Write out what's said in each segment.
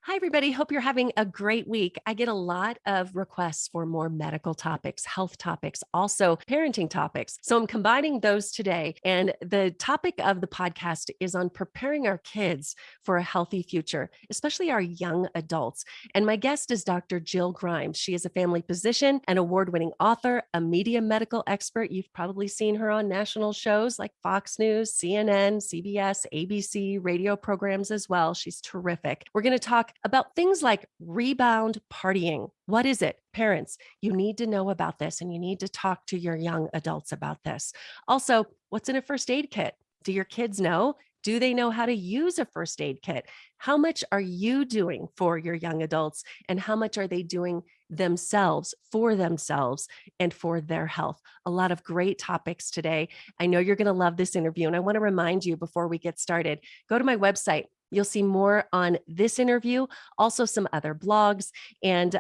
Hi, everybody. Hope you're having a great week. I get a lot of requests for more medical topics, health topics, also parenting topics. So I'm combining those today. And the topic of the podcast is on preparing our kids for a healthy future, especially our young adults. And my guest is Dr. Jill Grimes. She is a family physician, an award-winning author, a media medical expert. You've probably seen her on national shows like Fox News, CNN, CBS, ABC, radio programs as well. She's terrific. We're going to talk about things like rebound partying. What is it? Parents, you need to know about this and you need to talk to your young adults about this. Also, what's in a first aid kit? Do your kids know? Do they know how to use a first aid kit? How much are you doing for your young adults and how much are they doing themselves for themselves and for their health? A lot of great topics today. I know you're going to love this interview. And I want to remind you before we get started, go to my website. You'll see more on this interview, also some other blogs. And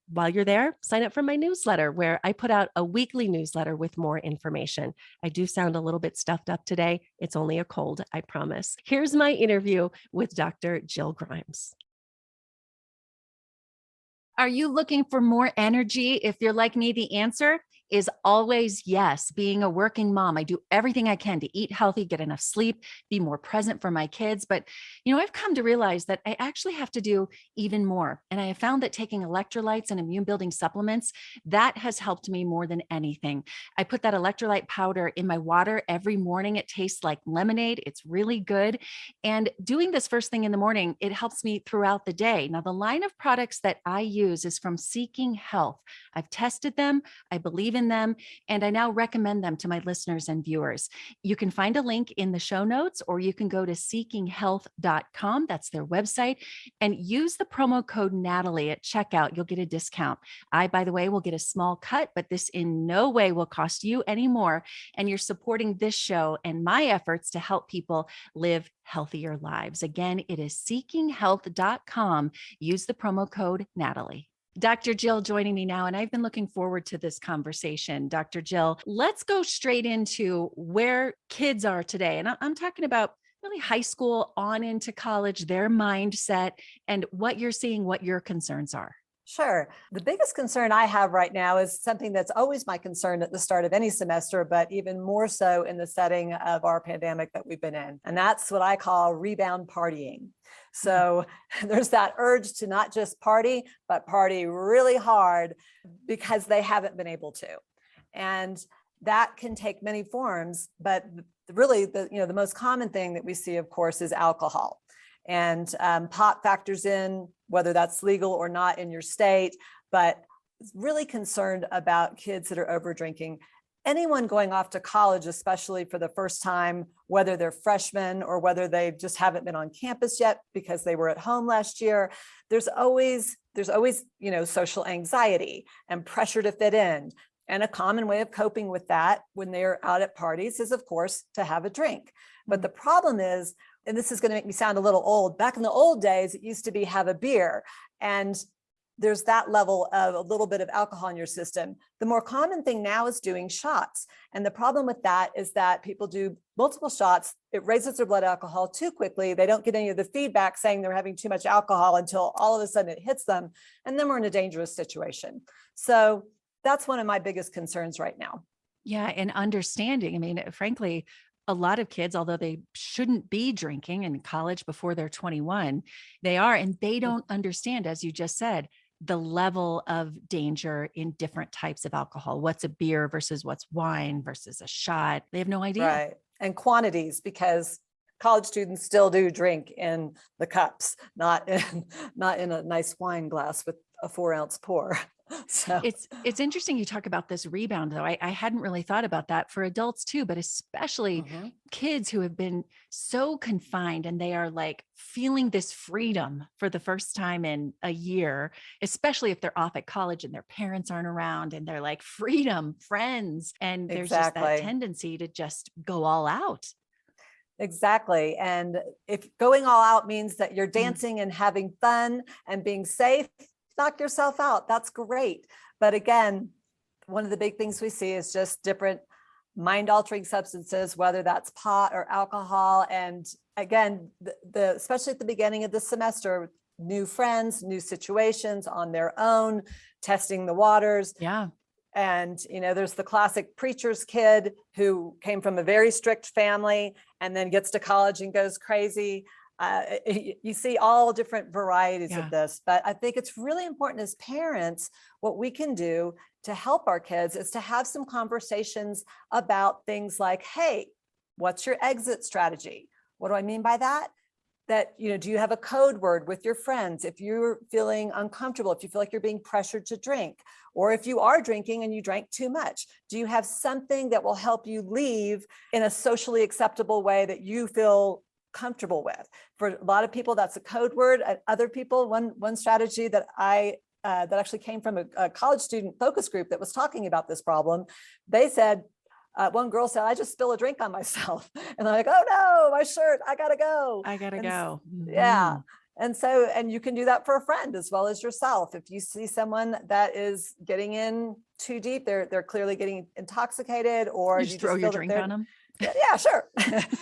while you're there, sign up for my newsletter where I put out a weekly newsletter with more information. I do sound a little bit stuffed up today. It's only a cold, I promise. Here's my interview with Dr. Jill Grimes. Are you looking for more energy? If you're like me, the answer is always yes. Being a working mom, I do everything I can to eat healthy, get enough sleep, be more present for my kids. But, I've come to realize that I actually have to do even more. And I have found that taking electrolytes and immune building supplements, that has helped me more than anything. I put that electrolyte powder in my water every morning. It tastes like lemonade. It's really good. And doing this first thing in the morning, it helps me throughout the day. Now, the line of products that I use is from Seeking Health. I've tested them. I believe in them, and I now recommend them to my listeners and viewers. You can find a link in the show notes, or you can go to seekinghealth.com. That's their website, and use the promo code Natalie at checkout. You'll get a discount. I, by the way, will get a small cut, but this in no way will cost you any more. And you're supporting this show and my efforts to help people live healthier lives. Again, it is seekinghealth.com. Use the promo code Natalie. Dr. Jill joining me now, and I've been looking forward to this conversation. Dr. Jill, let's go straight into where kids are today. And I'm talking about really high school on into college, their mindset, and what you're seeing, what your concerns are. Sure. The biggest concern I have right now is something that's always my concern at the start of any semester, but even more so in the setting of our pandemic that we've been in. And that's what I call rebound partying. So there's that urge to not just party, but party really hard because they haven't been able to. And that can take many forms, but really the most common thing that we see, of course, is alcohol. And pot factors in, whether that's legal or not in your state, but really concerned about kids that are over drinking. Anyone going off to college, especially for the first time, whether they're freshmen or whether they just haven't been on campus yet because they were at home last year, there's always social anxiety and pressure to fit in. And a common way of coping with that when they're out at parties is, of course, to have a drink. But the problem is, and this is going to make me sound a little old, back in the old days, it used to be have a beer. And there's that level of a little bit of alcohol in your system. The more common thing now is doing shots. And the problem with that is that people do multiple shots. It raises their blood alcohol too quickly. They don't get any of the feedback saying they're having too much alcohol until all of a sudden it hits them. And then we're in a dangerous situation. So that's one of my biggest concerns right now. Yeah. And understanding, I mean, frankly, a lot of kids, although they shouldn't be drinking in college before they're 21, they are, and they don't understand, as you just said, the level of danger in different types of alcohol. What's a beer versus what's wine versus a shot? They have no idea. Right. And quantities, because college students still do drink in the cups, not in a nice wine glass with a 4-ounce pour. So it's interesting you talk about this rebound, though. I hadn't really thought about that for adults too, but especially kids who have been so confined and they are like feeling this freedom for the first time in a year, especially if they're off at college and their parents aren't around and they're like freedom, friends. And there's just that tendency to just go all out. Exactly. And if going all out means that you're dancing and having fun and being safe, knock yourself out. That's great. But again, one of the big things we see is just different mind-altering substances, whether that's pot or alcohol. And again, especially at the beginning of the semester, new friends, new situations on their own, testing the waters. Yeah. And, there's the classic preacher's kid who came from a very strict family and then gets to college and goes crazy. You see all different varieties of this, but I think it's really important as parents, what we can do to help our kids is to have some conversations about things like, hey, what's your exit strategy? What do I mean by that? That, do you have a code word with your friends? If you're feeling uncomfortable, if you feel like you're being pressured to drink, or if you are drinking and you drank too much, do you have something that will help you leave in a socially acceptable way that you feel comfortable with? For a lot of people, that's a code word. Other people, one strategy that that actually came from a college student focus group that was talking about this problem. They said, one girl said, I just spill a drink on myself. And I'm like, oh no, my shirt, I gotta go. Go. Yeah. And you can do that for a friend as well as yourself. If you see someone that is getting in too deep, they're clearly getting intoxicated, or you just throw your drink on them. Yeah, sure.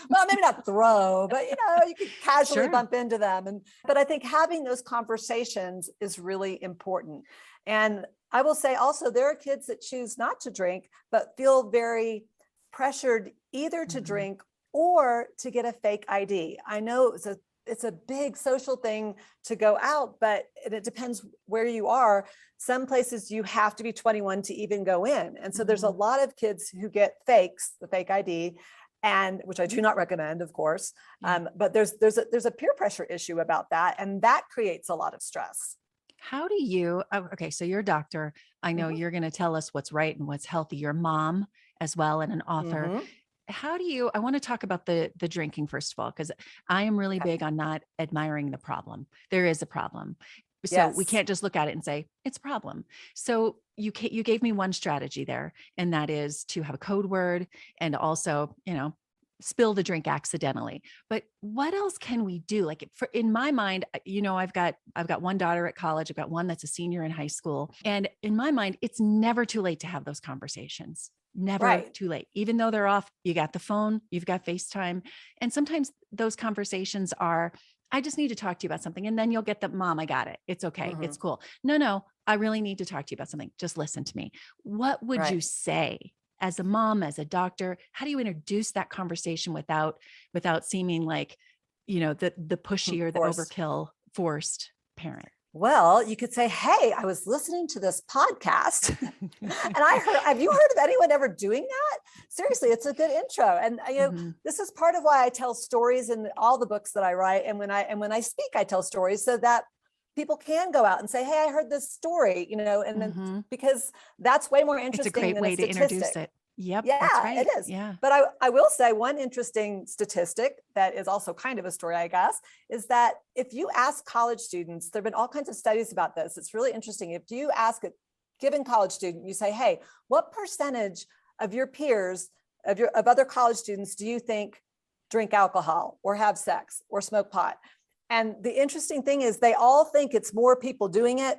Well, maybe not throw, but you could casually bump into them. But I think having those conversations is really important. And I will say also, there are kids that choose not to drink, but feel very pressured either to drink or to get a fake ID. I know it's a big social thing to go out, but it depends where you are. Some places you have to be 21 to even go in. And so there's a lot of kids who get fakes, the fake ID, and which I do not recommend, of course. But there's a peer pressure issue about that. And that creates a lot of stress. How do you, okay, so you're a doctor. I know you're going to tell us what's right and what's healthy. You're a mom as well and an author. How do you, I want to talk about the drinking first of all, because I am really big on not admiring the problem. There is a problem. So we can't just look at it and say it's a problem. So you gave me one strategy there, and that is to have a code word and also, spill the drink accidentally. But what else can we do? Like in my mind, I've got one daughter at college. I've got one that's a senior in high school. And in my mind, it's never too late to have those conversations. Never too late. Even though they're off, you got the phone, you've got FaceTime. And sometimes those conversations are, I just need to talk to you about something. And then you'll get the, Mom, I got it. It's okay. It's cool. No, I really need to talk to you about something. Just listen to me. What would you say as a mom, as a doctor? How do you introduce that conversation without seeming like, the pushy or the overkill forced parent? Well, you could say, hey, I was listening to this podcast and have you heard of anyone ever doing that? Seriously, it's a good intro. And this is part of why I tell stories in all the books that I write. And when I speak, I tell stories so that people can go out and say, hey, I heard this story, and then because that's way more interesting. It's a great way to introduce it. Yep. Yeah, that's right. It is. Yeah. But I will say one interesting statistic that is also kind of a story, I guess, is that if you ask college students, there've been all kinds of studies about this. It's really interesting. If you ask a given college student, you say, hey, what percentage of your peers, of other college students do you think drink alcohol or have sex or smoke pot? And the interesting thing is they all think it's more people doing it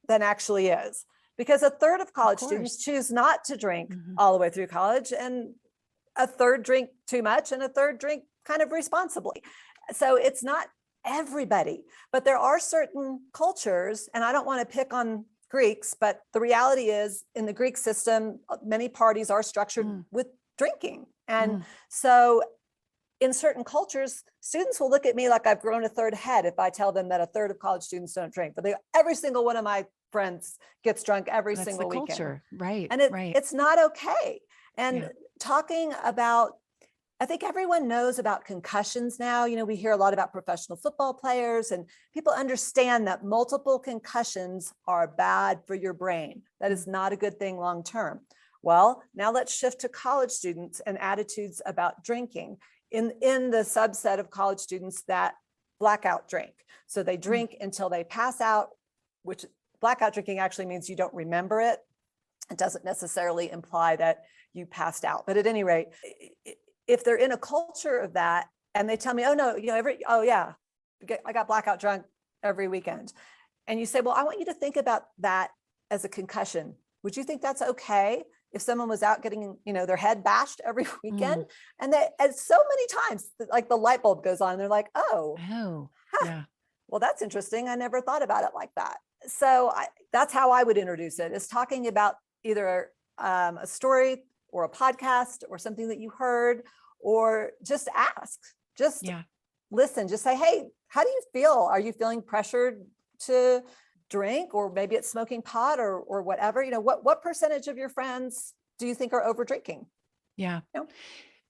than actually is. Because a third of college students choose not to drink all the way through college, and a third drink too much, and a third drink kind of responsibly. So it's not everybody, but there are certain cultures, and I don't want to pick on Greeks, but the reality is in the Greek system, many parties are structured with drinking. And so in certain cultures, students will look at me like I've grown a third head if I tell them that a third of college students don't drink, but every single one of my friends gets drunk every single weekend. Culture. Right. And it's not okay. And talking about, I think everyone knows about concussions now. We hear a lot about professional football players, and people understand that multiple concussions are bad for your brain. That is not a good thing long term. Well, now let's shift to college students and attitudes about drinking in the subset of college students that blackout drink. So they drink until they pass out, which blackout drinking actually means you don't remember it. It doesn't necessarily imply that you passed out. But at any rate, if they're in a culture of that and they tell me, oh no, I got blackout drunk every weekend. And you say, well, I want you to think about that as a concussion. Would you think that's okay if someone was out getting, their head bashed every weekend? And so many times, like the light bulb goes on and they're like, Well, that's interesting. I never thought about it like that. So that's how I would introduce it, is talking about either a story or a podcast or something that you heard, or just ask, just Yeah. listen, just say, hey, how do you feel? Are you feeling pressured to drink, or maybe it's smoking pot or whatever? What percentage of your friends do you think are over drinking? Yeah. You know?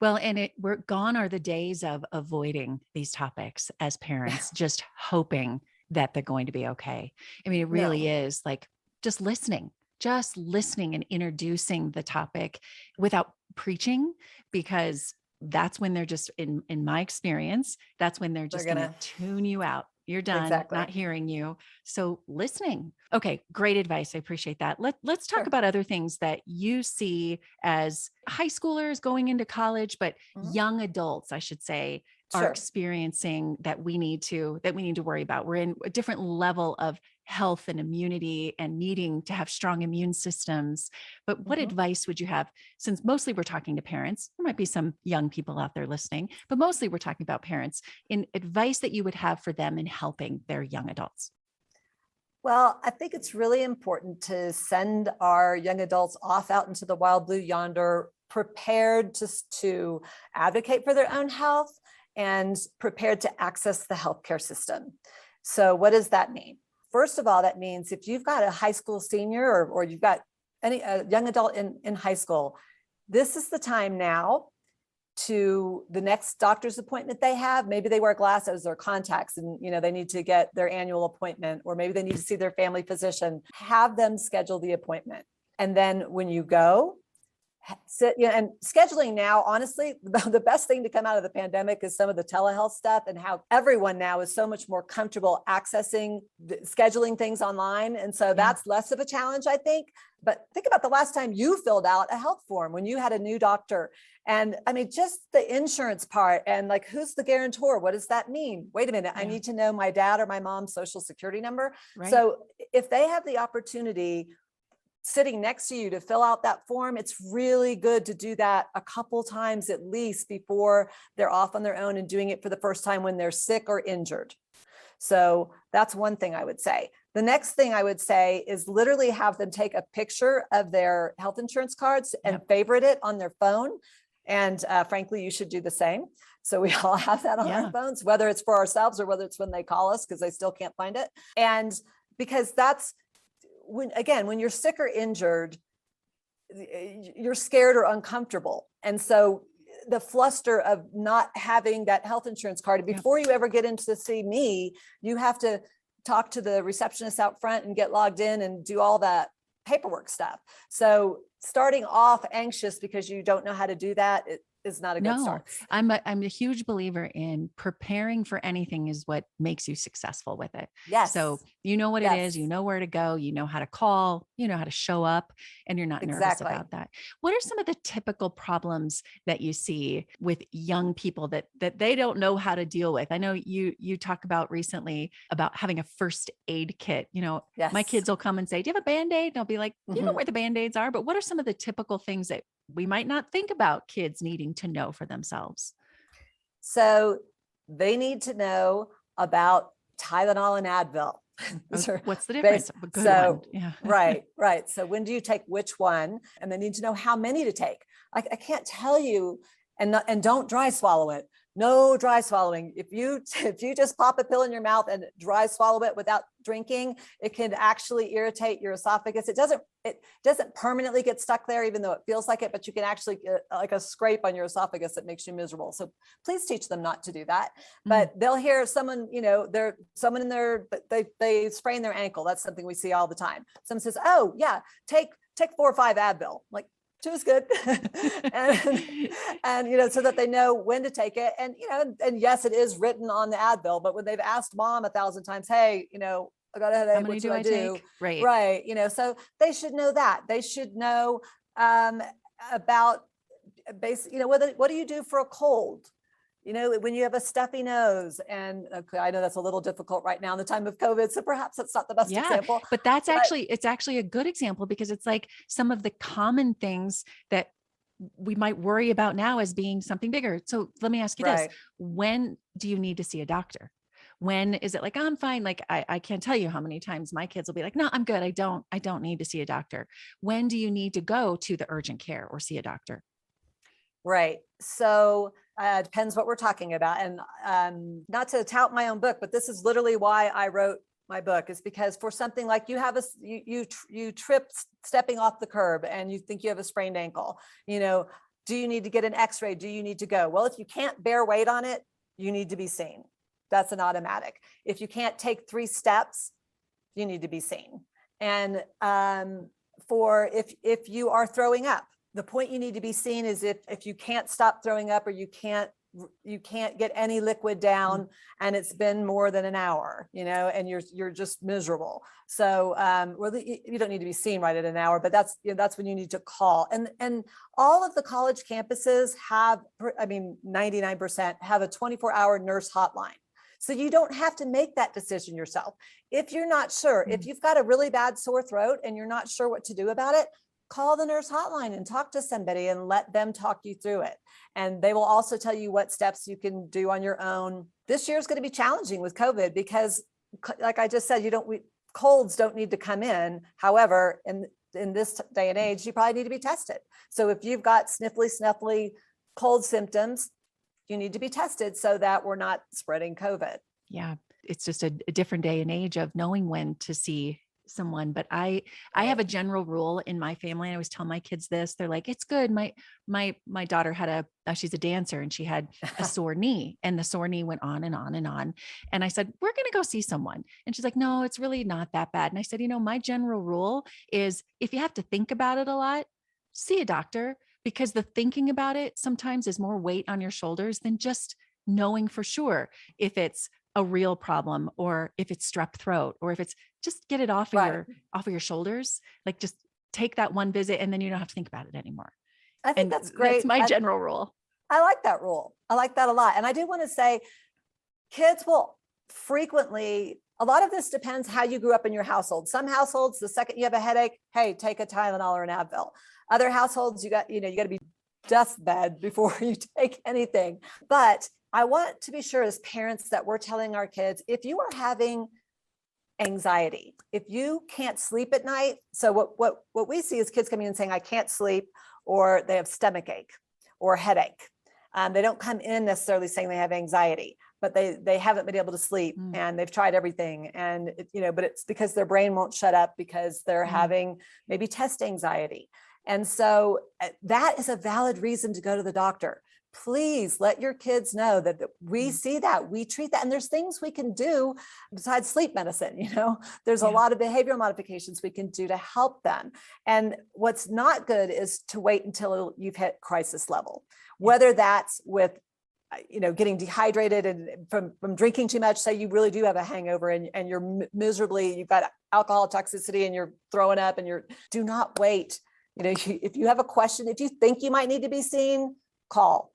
Well, and we're gone are the days of avoiding these topics as parents, just hoping that they're going to be okay. I mean, it really No. is like just listening and introducing the topic without preaching, because that's when they're just in my experience, that's when they're They're just going to gonna tune you out. You're done, exactly. not hearing you. So listening. Okay, great advice. I appreciate that. Let's talk Sure. about other things that you see as high schoolers going into college, but Mhm. young adults, I should say, are Sure. experiencing that we need to worry about. We're in a different level of health and immunity and needing to have strong immune systems. But what Mhm. advice would you have, since mostly we're talking to parents? There might be some young people out there listening, but mostly we're talking about parents, in advice that you would have for them in helping their young adults. Well, I think it's really important to send our young adults off out into the wild blue yonder, prepared to advocate for their own health and prepared to access the healthcare system. So, what does that mean? First of all, that means if you've got a high school senior, or you've got any young adult in high school, this is the time now to the next doctor's appointment they have. Maybe they wear glasses or contacts, and they need to get their annual appointment, or maybe they need to see their family physician. Have them schedule the appointment. And then when you go, sit, and scheduling now, honestly, the best thing to come out of the pandemic is some of the telehealth stuff, and how everyone now is so much more comfortable accessing scheduling things online. And so that's less of a challenge, I think. But think about the last time you filled out a health form when you had a new doctor. And I mean, just the insurance part, and like, who's the guarantor? What does that mean? Wait a minute, I need to know my dad or my mom's social security number. Right. So if they have the opportunity sitting next to you to fill out that form, it's really good to do that a couple times at least before they're off on their own and doing it for the first time when they're sick or injured. So that's one thing I would say. The next thing I would say is literally have them take a picture of their health insurance cards and favorite it on their phone. And frankly, you should do the same. So we all have that on our phones, whether it's for ourselves or whether it's when they call us because they still can't find it. And because that's when you're sick or injured, you're scared or uncomfortable. And so the fluster of not having that health insurance card, before you ever get in to see me, you have to talk to the receptionist out front and get logged in and do all that paperwork stuff. So starting off anxious because you don't know how to do that, it is not a good start. I'm a huge believer in preparing for anything is what makes you successful with it. Yes. So you know what it is, you know where to go, you know how to call, you know how to show up, and you're not nervous about that. What are some of the typical problems that you see with young people that they don't know how to deal with? I know you talk about recently about having a first aid kit. My kids will come and say, do you have a Band-Aid? And I'll be like, you know where the Band-Aids are, but what are some of the typical things that we might not think about kids needing to know for themselves? So they need to know about Tylenol and Advil. What's the difference? A good one. Yeah. Right. So when do you take which one? And they need to know how many to take. I can't tell you, and don't dry swallow it. No dry swallowing. If you just pop a pill in your mouth and dry swallow it without drinking, it can actually irritate your esophagus. It doesn't permanently get stuck there, even though it feels like it, but you can actually get like a scrape on your esophagus that makes you miserable. So please teach them not to do that. But they'll hear someone, they sprain their ankle. That's something we see all the time. Someone says, oh yeah, take 4 or 5 Advil. Like, 2 is good. and so that they know when to take it. And yes, it is written on the Advil, but when they've asked mom 1,000 times, hey, I got a headache, how many what do I do? Take? Right. Right. So they should know that. They should know about what do you do for a cold? When you have a stuffy nose, and I know that's a little difficult right now in the time of COVID, so perhaps that's not the best example. But it's actually a good example, because it's like some of the common things that we might worry about now as being something bigger. So let me ask you this: when do you need to see a doctor? When is it like, I'm fine? Like, I can't tell you how many times my kids will be like, no, I'm good. I don't need to see a doctor. When do you need to go to the urgent care or see a doctor? Right. So depends what we're talking about. And not to tout my own book, but this is literally why I wrote my book, is because for something like you have you trip stepping off the curb and you think you have a sprained ankle, do you need to get an x-ray? Do you need to go? Well, if you can't bear weight on it, you need to be seen. That's an automatic. If you can't take 3 steps, you need to be seen. And for if you are throwing up, the point you need to be seen is if you can't stop throwing up, or you can't get any liquid down and it's been more than an hour, and you're just miserable. So well, you don't need to be seen right at an hour, but that's when you need to call. And all of the college campuses have, 99% have a 24-hour nurse hotline. So you don't have to make that decision yourself. If you're not sure, if you've got a really bad sore throat and you're not sure what to do about it, call the nurse hotline and talk to somebody and let them talk you through it. And they will also tell you what steps you can do on your own. This year is going to be challenging with COVID because, like I just said, colds don't need to come in. However, in this day and age, you probably need to be tested. So if you've got sniffly cold symptoms, you need to be tested so that we're not spreading COVID. Yeah. It's just a different day and age of knowing when to see someone. But I have a general rule in my family. And I always tell my kids this. They're like, it's good. My daughter had she's a dancer and she had a sore knee, and the sore knee went on and on and on. And I said, we're going to go see someone. And she's like, no, it's really not that bad. And I said, my general rule is if you have to think about it a lot, see a doctor, because the thinking about it sometimes is more weight on your shoulders than just knowing for sure if it's a real problem or if it's strep throat or if it's just get it off of your shoulders. Like just take that one visit and then you don't have to think about it anymore. I think that's great. That's my general rule. I like that rule. I like that a lot. And I do want to say kids will frequently, a lot of this depends how you grew up in your household. Some households, the second you have a headache, hey, take a Tylenol or an Advil. Other households, you got to be deathbed before you take anything. But I want to be sure as parents that we're telling our kids, if you are having anxiety, if you can't sleep at night. So what we see is kids coming in saying, I can't sleep, or they have stomach ache or headache. They don't come in necessarily saying they have anxiety, but they haven't been able to sleep and they've tried everything. And but it's because their brain won't shut up because they're having maybe test anxiety. And so that is a valid reason to go to the doctor. Please let your kids know that we see that, we treat that. And there's things we can do besides sleep medicine. There's a lot of behavioral modifications we can do to help them. And what's not good is to wait until you've hit crisis level, whether that's with getting dehydrated and from drinking too much. Say you really do have a hangover and you're you've got alcohol toxicity and you're throwing up and do not wait. If you have a question, if you think you might need to be seen, call.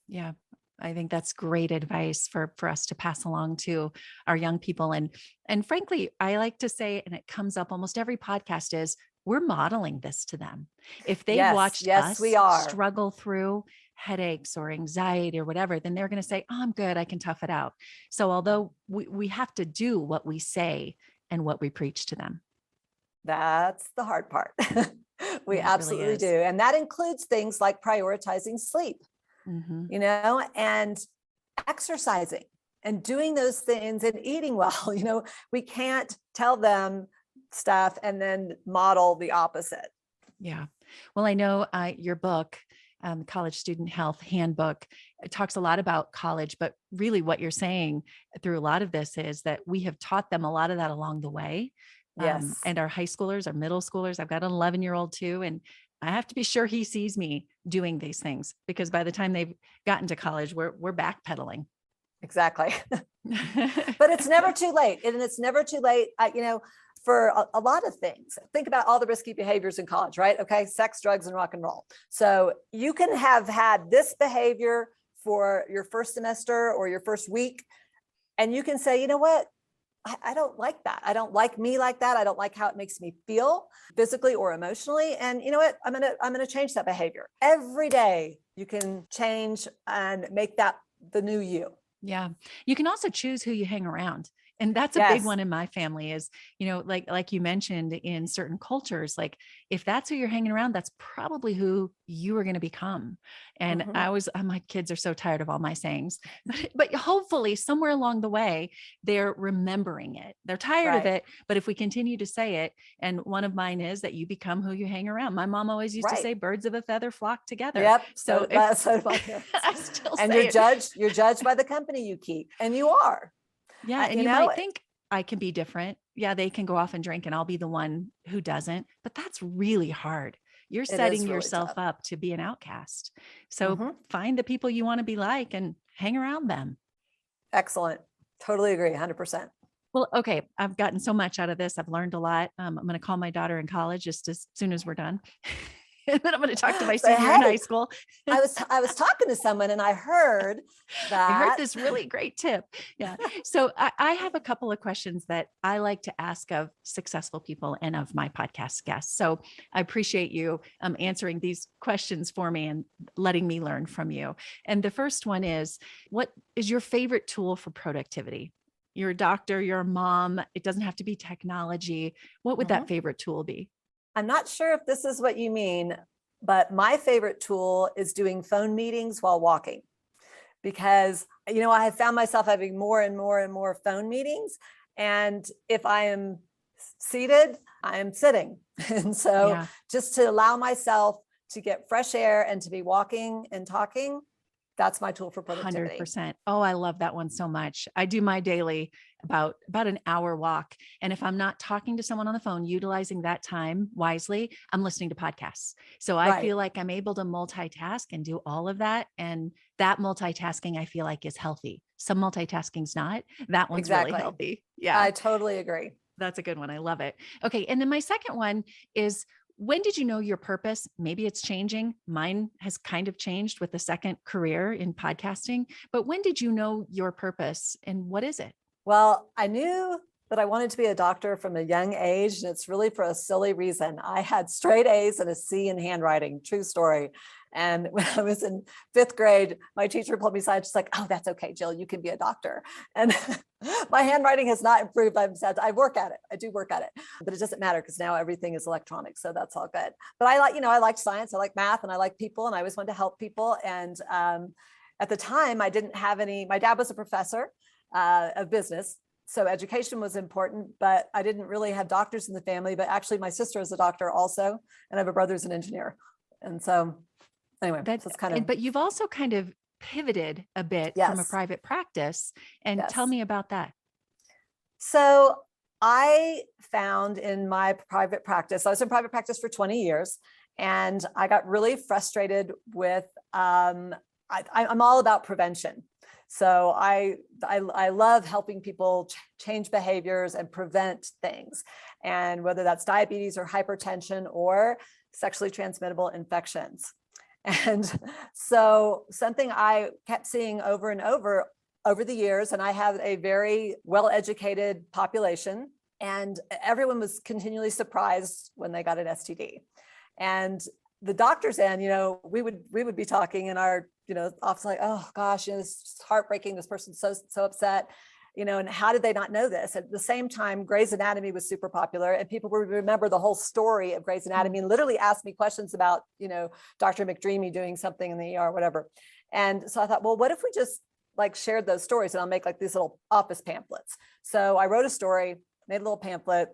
Yeah. I think that's great advice for us to pass along to our young people. And frankly, I like to say, and it comes up almost every podcast, is we're modeling this to them. If they've watched us struggle through headaches or anxiety or whatever, then they're going to say, oh, I'm good. I can tough it out. So although we have to do what we say and what we preach to them. That's the hard part. We absolutely do. And that includes things like prioritizing sleep, and exercising and doing those things and eating well. We can't tell them stuff and then model the opposite. Yeah. Well, I know your book, College Student Health Handbook, it talks a lot about college, but really what you're saying through a lot of this is that we have taught them a lot of that along the way. Yes. And our high schoolers, our middle schoolers, I've got an 11-year-old too. And I have to be sure he sees me doing these things, because by the time they've gotten to college, we're backpedaling. Exactly. But it's never too late. And it's never too late, for a lot of things. Think about all the risky behaviors in college, right? Okay. Sex, drugs, and rock and roll. So you can have had this behavior for your first semester or your first week. And you can say, you know what? I don't like that. I don't like me like that. I don't like how it makes me feel physically or emotionally. And you know what? I'm going to change that behavior. Every day you can change and make that the new you. Yeah. You can also choose who you hang around. And that's a big Yes. one in my family is, like you mentioned in certain cultures, like if that's who you're hanging around, that's probably who you are going to become. And Mhm. my kids are so tired of all my sayings, but hopefully somewhere along the way, they're remembering it. They're tired of Right. it. But if we continue to say it, and one of mine is that you become who you hang around. My mom always used to Right. say birds of a feather flock together. Yep. So So if that's so do my parents. I still And say it. you're judged by the company you keep, and you are. Yeah. And You you know, might think I can be different. Yeah. They can go off and drink and I'll be the one who doesn't, but that's really hard. You're it setting is really yourself tough. up to be an outcast. So Mhm. find the people you want to be like and hang around them. Excellent. Totally agree. 100%. Well, okay. I've gotten so much out of this. I've learned a lot. I'm going to call my daughter in college just as soon as we're done. And then I'm going to talk to my But senior in high hey, school. I was talking to someone and I heard I heard that. this really great tip. Yeah. So I have a couple of questions that I like to ask of successful people and of my podcast guests. So I appreciate you answering these questions for me and letting me learn from you. And the first one is, what is your favorite tool for productivity? You're a doctor, you're a mom. It doesn't have to be technology. What would that Mhm. favorite tool be? I'm not sure if this is what you mean, but my favorite tool is doing phone meetings while walking, because I have found myself having more and more and more phone meetings, and if I am seated, I am sitting. And so Yeah. just to allow myself to get fresh air and to be walking and talking, that's my tool for productivity. 100%. Oh, I love that one so much. I do my daily about an hour walk. And if I'm not talking to someone on the phone, utilizing that time wisely, I'm listening to podcasts. So I Right. feel like I'm able to multitask and do all of that. And that multitasking I feel like is healthy. Some multitasking's not. That one's really Exactly. healthy. Yeah. I totally agree. That's a good one. I love it. Okay. And then my second one is, when did you know your purpose? Maybe it's changing. Mine has kind of changed with the second career in podcasting, but when did you know your purpose and what is it? Well, I knew that I wanted to be a doctor from a young age, and it's really for a silly reason. I had straight A's and a C in handwriting, true story. And when I was in fifth grade, my teacher pulled me aside. She's like, "Oh, that's okay, Jill, you can be a doctor." And my handwriting has not improved. I work at it. I do work at it, but it doesn't matter because now everything is electronic. So that's all good. But I like science, I like math, and I like people, and I always wanted to help people. And at the time, I didn't have any, my dad was a professor of business. So education was important, but I didn't really have doctors in the family. But actually, my sister is a doctor also, and I have a brother who's an engineer. And so, anyway, so it's kind of, But you've also kind of pivoted a bit from a yes, private practice, and tell yes. me about that. So I found in my private practice, I was in private practice for 20 years, and I got really frustrated with, I'm all about prevention. So I love helping people change behaviors and prevent things. And whether that's diabetes or hypertension or sexually transmittable infections. And so something I kept seeing over and over the years, and I have a very well-educated population, and everyone was continually surprised when they got an STD. And the doctors and we would be talking in our office like, oh gosh, this is heartbreaking, this person's so upset, and how did they not know this? At the same time, Grey's Anatomy was super popular, and people would remember the whole story of Grey's Anatomy and literally ask me questions about Dr. McDreamy doing something in the ER, whatever. And so I thought, well, what if we just like shared those stories, and I'll make like these little office pamphlets. So I wrote a story, made a little pamphlet,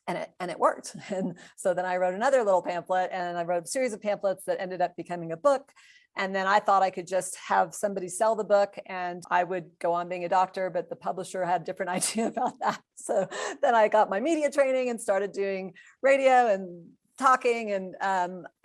and it worked. And so then I wrote another little pamphlet, and I wrote a series of pamphlets that ended up becoming a book. And then I thought I could just have somebody sell the book and I would go on being a doctor, but the publisher had a different idea about that. So then I got my media training and started doing radio and talking. And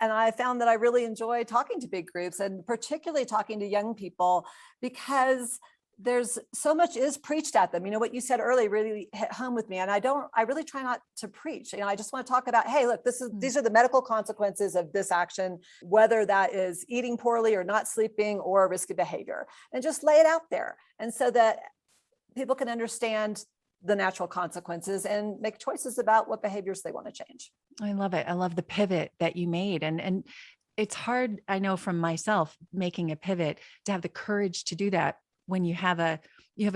I found that I really enjoy talking to big groups, and particularly talking to young people, because there's so much is preached at them. What you said earlier really hit home with me. And I really try not to preach. I just want to talk about, hey, look, these are the medical consequences of this action, whether that is eating poorly or not sleeping or a risky behavior, and just lay it out there. And so that people can understand the natural consequences and make choices about what behaviors they want to change. I love it. I love the pivot that you made. And it's hard, I know from myself, making a pivot, to have the courage to do that when you have a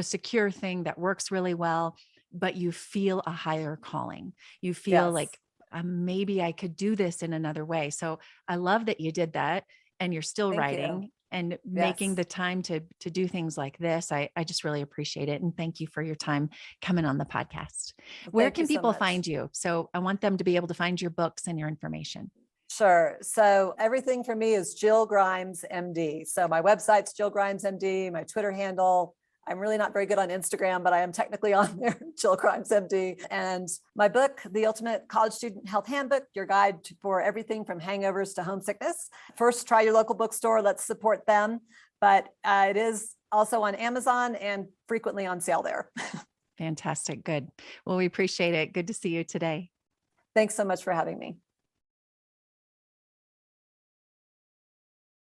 secure thing that works really well, but you feel a higher calling. You feel Yes. like maybe I could do this in another way. So I love that you did that and you're still Thank you. writing and making Yes. the time to do things like this. I just really appreciate it. And thank you for your time coming on the podcast. Where Thank you can so people much. find you? So I want them to be able to find your books and your information. Sure. So everything for me is Jill Grimes, MD. So my website's Jill Grimes, MD, my Twitter handle. I'm really not very good on Instagram, but I am technically on there, Jill Grimes, MD. And my book, The Ultimate College Student Health Handbook, your guide for everything from hangovers to homesickness. First, try your local bookstore. Let's support them. But it is also on Amazon and frequently on sale there. Fantastic. Good. Well, we appreciate it. Good to see you today. Thanks so much for having me.